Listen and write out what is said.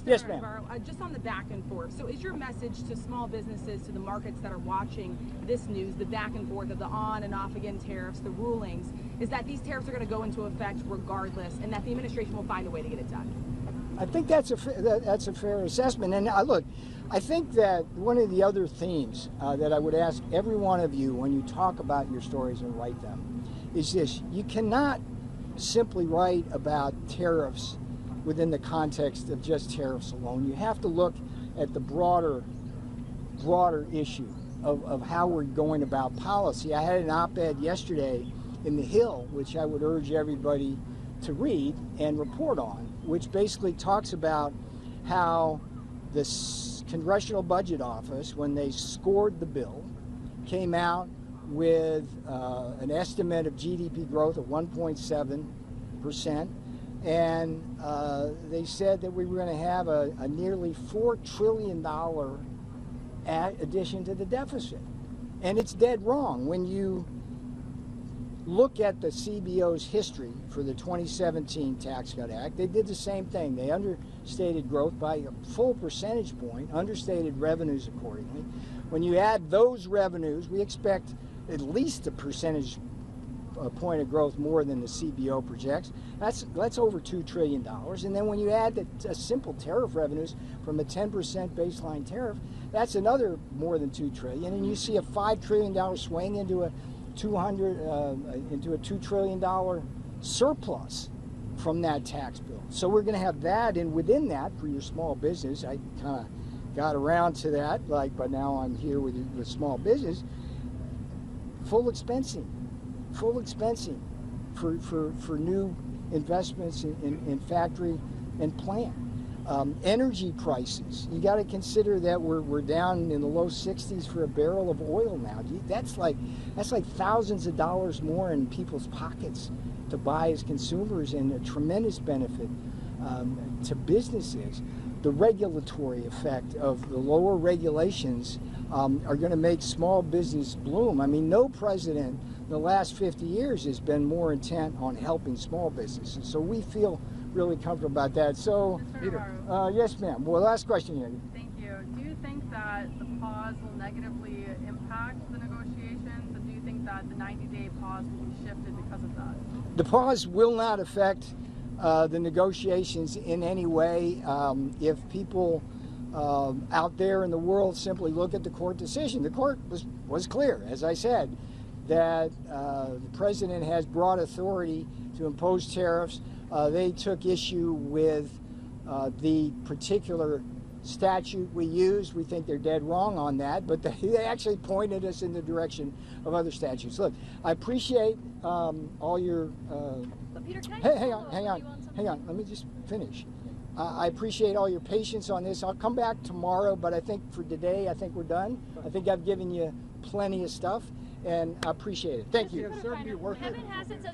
Yes, ma'am. Navarro, just on the back and forth. So is your message to small businesses, to the markets that are watching this news, the back and forth of the on and off again tariffs, the rulings, is that these tariffs are going to go into effect regardless and that the administration will find a way to get it done? I think that's a fair assessment. And look, I think that one of the other themes that I would ask every one of you when you talk about your stories and write them is this: you cannot simply write about tariffs within the context of just tariffs alone. You have to look at the broader issue of how we're going about policy. I had an op-ed yesterday in The Hill, which I would urge everybody to read and report on, which basically talks about how the Congressional Budget Office, when they scored the bill, came out with an estimate of GDP growth of 1.7%, and they said that we were going to have a nearly $4 trillion addition to the deficit. And it's dead wrong. When you look at the CBO's history for the 2017 Tax Cut Act, they did the same thing. They understated growth by a full percentage point, understated revenues accordingly. When you add those revenues, we expect at least a percentage point of growth more than the CBO projects. That's over $2 trillion. And then when you add the simple tariff revenues from a 10% baseline tariff, that's another more than $2 trillion. And you see a $5 trillion swing into a $2 trillion surplus from that tax bill. So we're going to have that, and within that, for your small business, I kind of got around to that, but now I'm here with small business, full expensing for new investments in factory and plant. Energy prices, you got to consider that we're down in the low 60s for a barrel of oil now. That's like thousands of dollars more in people's pockets to buy as consumers, and a tremendous benefit to businesses. The regulatory effect of the lower regulations are going to make small business bloom. I mean, no president in the last 50 years has been more intent on helping small businesses. So we feel really comfortable about that. So, yes, ma'am. Well, last question here. Thank you. Do you think that the pause will negatively impact the negotiations, and do you think that the 90-day pause will be shifted because of that? The pause will not affect the negotiations in any way. If people out there in the world simply look at the court decision, the court was clear, as I said, that the president has broad authority to impose tariffs. They took issue with the particular statute we use. We think they're dead wrong on that, but they actually pointed us in the direction of other statutes. Look, I appreciate all your... But Peter, can I hang on. Let me just finish. I appreciate all your patience on this. I'll come back tomorrow, but I think for today, I think we're done. I think I've given you plenty of stuff, and I appreciate it. Thank you. Kevin Hassett says